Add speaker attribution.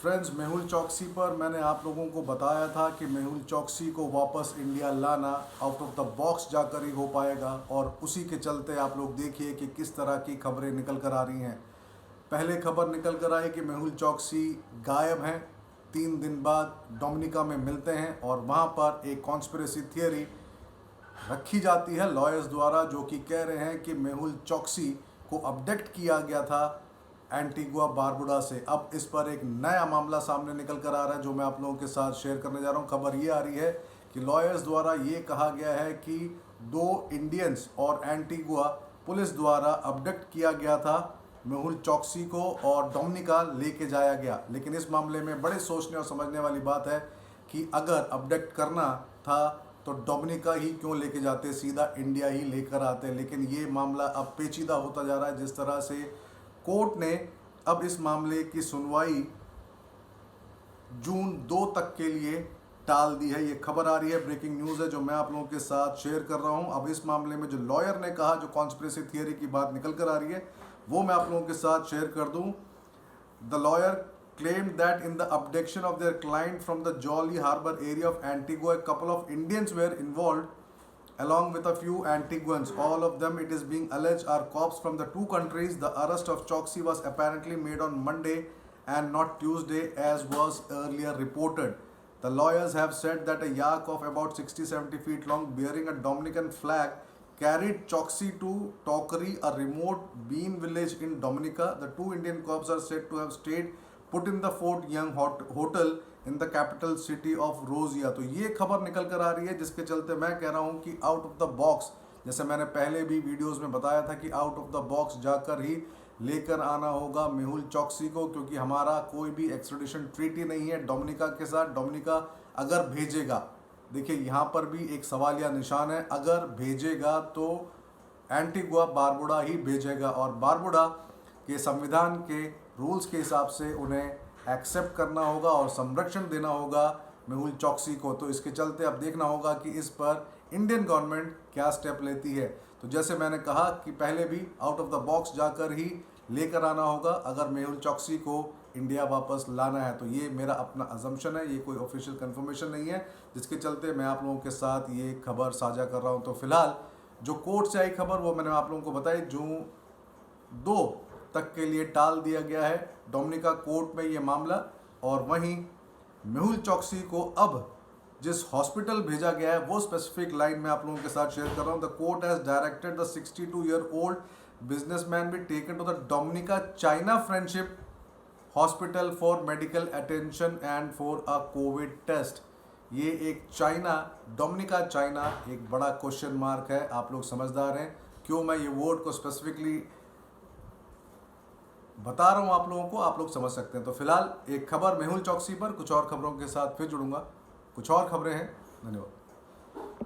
Speaker 1: Friends, Mehul चौकसी पर मैंने आप लोगों को बताया था कि मेहुल चौकसी को वापस इंडिया लाना आउट ऑफ द बॉक्स जाकर ही हो पाएगा, और उसी के चलते आप लोग देखिए कि किस तरह की खबरें निकल कर आ रही हैं। पहले खबर निकल कर आई कि मेहुल चौकसी गायब हैं, 3 दिन बाद डोमिनिका में मिलते हैं और वहाँ पर एक कॉन्स्पिरेसी थियरी रखी जाती है लॉयर्स द्वारा, जो कि कह रहे हैं कि मेहुल चौकसी को अबडक्ट किया गया था एंटीगुआ बारबुडा से। अब इस पर एक नया मामला सामने निकल कर आ रहा है जो मैं आप लोगों के साथ शेयर करने जा रहा हूं। खबर ये आ रही है कि लॉयर्स द्वारा ये कहा गया है कि 2 इंडियंस और एंटीगुआ पुलिस द्वारा अबडक्ट किया गया था मेहुल चौकसी को और डोमिनिका लेके जाया गया। लेकिन इस मामले में बड़े सोचने और समझने वाली बात है कि अगर अबडक्ट करना था तो डोमिनिका ही क्यों लेके जाते, सीधा इंडिया ही लेकर आते। लेकिन ये मामला अब पेचीदा होता जा रहा है, जिस तरह से कोर्ट ने अब इस मामले की सुनवाई जून 2 तक के लिए टाल दी है। ये खबर आ रही है, ब्रेकिंग न्यूज़ है जो मैं आप लोगों के साथ शेयर कर रहा हूं। अब इस मामले में जो लॉयर ने कहा, जो कॉन्स्पिरेसी थियरी की बात निकल कर आ रही है, वो मैं आप लोगों के साथ शेयर कर दूं। The lawyer claimed that in the abduction of their client from the Jolly Harbor area of Antigua, a couple of Indians were involved along with a few Antiguans. All of them, it is being alleged, are cops from the two countries. The arrest of Chokshi was apparently made on Monday and not Tuesday as was earlier reported. The lawyers have said that a yak of about 60-70 feet long bearing a Dominican flag carried Chokshi to Tokri, a remote bean village in Dominica. The two Indian cops are said to have stayed put in the Fort Young hotel in the capital city of Roseau. तो ये खबर निकल कर आ रही है, जिसके चलते मैं कह रहा हूँ कि आउट ऑफ द बॉक्स, जैसे मैंने पहले भी वीडियोस में बताया था कि आउट ऑफ द बॉक्स जाकर ही लेकर आना होगा मेहुल चौकसी को, क्योंकि हमारा कोई भी एक्स्ट्रेडिशन ट्रीटी नहीं है डोमिनिका के साथ। डोमिनिका अगर भेजेगा, देखिए यहाँ पर भी एक सवाल या निशान है, अगर भेजेगा तो एंटीगुआ बारबुडा ही भेजेगा और बारबुडा के संविधान के रूल्स के हिसाब से उन्हें एक्सेप्ट करना होगा और संरक्षण देना होगा मेहुल चौकसी को। तो इसके चलते अब देखना होगा कि इस पर इंडियन गवर्नमेंट क्या स्टेप लेती है। तो जैसे मैंने कहा कि पहले भी आउट ऑफ द बॉक्स जाकर ही लेकर आना होगा अगर मेहुल चौकसी को इंडिया वापस लाना है। तो ये मेरा अपना अजम्पशन है, ये कोई ऑफिशियल कंफर्मेशन नहीं है, जिसके चलते मैं आप लोगों के साथ ये खबर साझा कर रहा हूँ। तो फिलहाल जो कोर्ट से आई खबर वो मैंने आप लोगों को बताई, जून 2 तक के लिए टाल दिया गया है डोमिनिका कोर्ट में ये मामला। और वहीं मेहुल चौकसी को अब जिस हॉस्पिटल भेजा गया है वो स्पेसिफिक लाइन में आप लोगों के साथ शेयर कर रहा हूँ। The court has directed the 62-year-old businessman be taken to the Dominica China friendship hospital for medical attention and for a Covid test. ये एक चाइना, डोमिनिका चाइना, एक बड़ा क्वेश्चन मार्क है। आप लोग समझदार हैं क्यों मैं ये वर्ड को स्पेसिफिकली बता रहा हूँ आप लोगों को, आप लोग समझ सकते हैं। तो फिलहाल एक खबर मेहुल चौकसी पर, कुछ और खबरों के साथ फिर जुड़ूंगा। कुछ और खबरें हैं। धन्यवाद।